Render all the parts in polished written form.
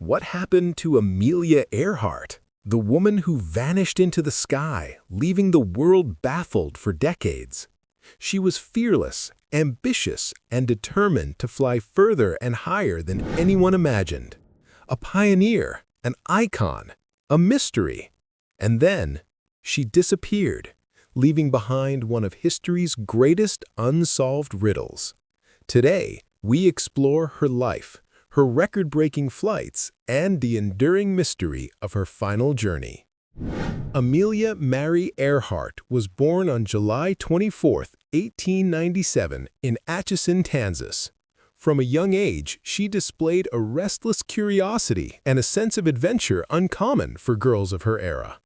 what happened to Amelia Earhart, the woman who vanished into the sky, leaving the world baffled for decades? She was fearless, ambitious, and determined to fly further and higher than anyone imagined. A pioneer, an icon, a mystery. And then, she disappeared, leaving behind one of history's greatest unsolved riddles. Today, we explore her life, her record-breaking flights, and the enduring mystery of her final journey. Amelia Mary Earhart was born on July 24, 1897, in Atchison, Kansas. From a young age, she displayed a restless curiosity and a sense of adventure uncommon for girls of her era.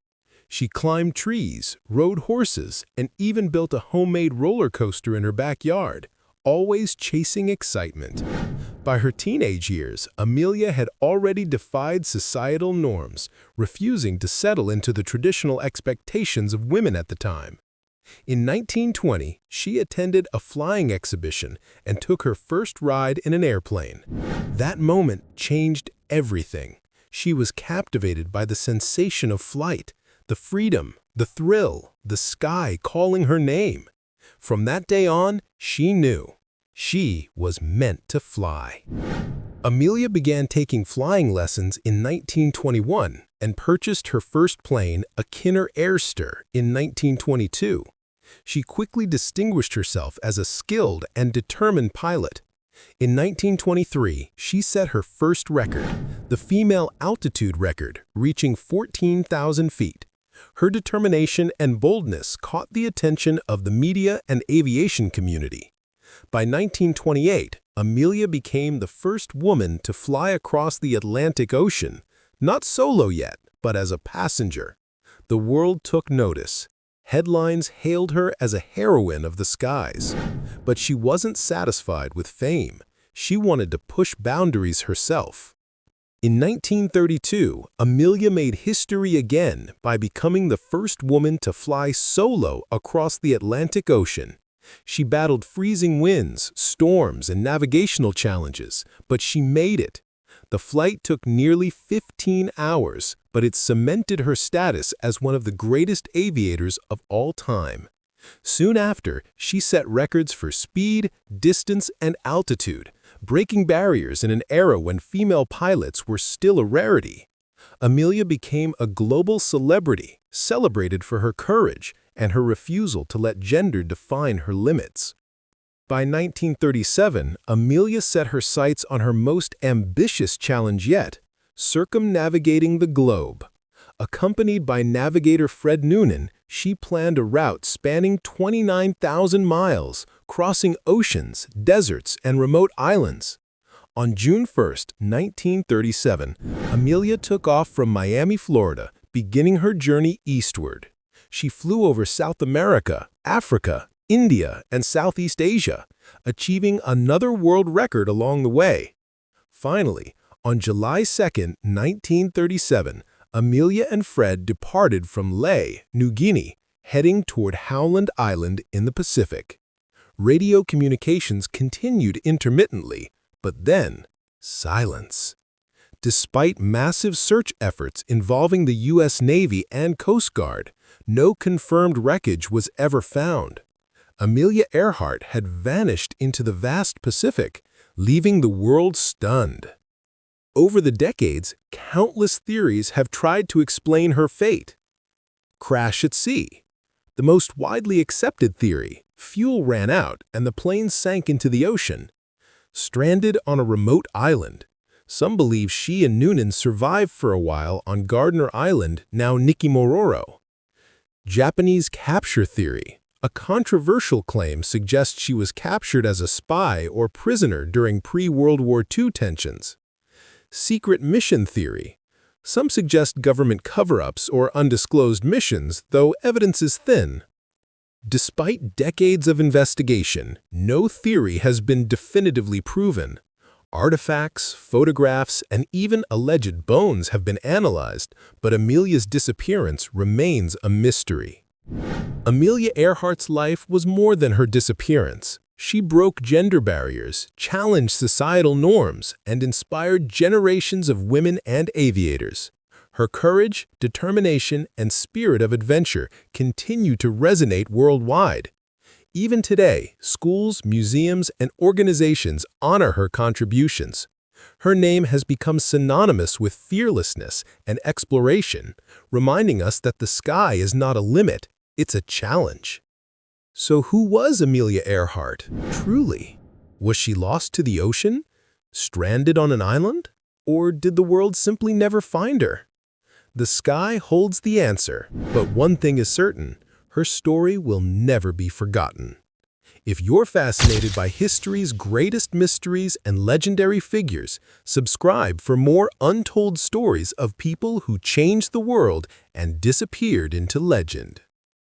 She climbed trees, rode horses, and even built a homemade roller coaster in her backyard, always chasing excitement. By her teenage years, Amelia had already defied societal norms, refusing to settle into the traditional expectations of women at the time. In 1920, she attended a flying exhibition and took her first ride in an airplane. That moment changed everything. She was captivated by the sensation of flight, the freedom, the thrill, the sky calling her name. From that day on, she knew she was meant to fly. Amelia began taking flying lessons in 1921 and purchased her first plane, a Kinner Airster, in 1922. She quickly distinguished herself as a skilled and determined pilot. In 1923, she set her first record, the female altitude record, reaching 14,000 feet. Her determination and boldness caught the attention of the media and aviation community. By 1928, Amelia became the first woman to fly across the Atlantic Ocean, not solo yet, but as a passenger. The world took notice. Headlines hailed her as a heroine of the skies. But she wasn't satisfied with fame. She wanted to push boundaries herself. In 1932, Amelia made history again by becoming the first woman to fly solo across the Atlantic Ocean. She battled freezing winds, storms, and navigational challenges, but she made it. The flight took nearly 15 hours, but it cemented her status as one of the greatest aviators of all time. Soon after, she set records for speed, distance, and altitude, breaking barriers in an era when female pilots were still a rarity. Amelia became a global celebrity, celebrated for her courage and her refusal to let gender define her limits. By 1937, Amelia set her sights on her most ambitious challenge yet, circumnavigating the globe. Accompanied by navigator Fred Noonan, she planned a route spanning 29,000 miles, crossing oceans, deserts, and remote islands. On June 1, 1937, Amelia took off from Miami, Florida, beginning her journey eastward. She flew over South America, Africa, India, and Southeast Asia, achieving another world record along the way. Finally, on July 2, 1937, Amelia and Fred departed from Lae, New Guinea, heading toward Howland Island in the Pacific. Radio communications continued intermittently, but then, silence. Despite massive search efforts involving the U.S. Navy and Coast Guard, no confirmed wreckage was ever found. Amelia Earhart had vanished into the vast Pacific, leaving the world stunned. Over the decades, countless theories have tried to explain her fate. Crash at sea. The most widely accepted theory, fuel ran out and the plane sank into the ocean. Stranded on a remote island. Some believe she and Noonan survived for a while on Gardner Island, now Nikimororo. Japanese capture theory. A controversial claim suggests she was captured as a spy or prisoner during pre-World War II tensions. Secret mission theory. Some suggest government cover-ups or undisclosed missions, though evidence is thin. Despite decades of investigation, no theory has been definitively proven. Artifacts, photographs, and even alleged bones have been analyzed, but Amelia's disappearance remains a mystery. Amelia Earhart's life was more than her disappearance. She broke gender barriers, challenged societal norms, and inspired generations of women and aviators. Her courage, determination, and spirit of adventure continue to resonate worldwide. Even today, schools, museums, and organizations honor her contributions. Her name has become synonymous with fearlessness and exploration, reminding us that the sky is not a limit, it's a challenge. So who was Amelia Earhart, truly? Was she lost to the ocean? Stranded on an island? Or did the world simply never find her? The sky holds the answer, but one thing is certain, her story will never be forgotten. If you're fascinated by history's greatest mysteries and legendary figures, subscribe for more untold stories of people who changed the world and disappeared into legend.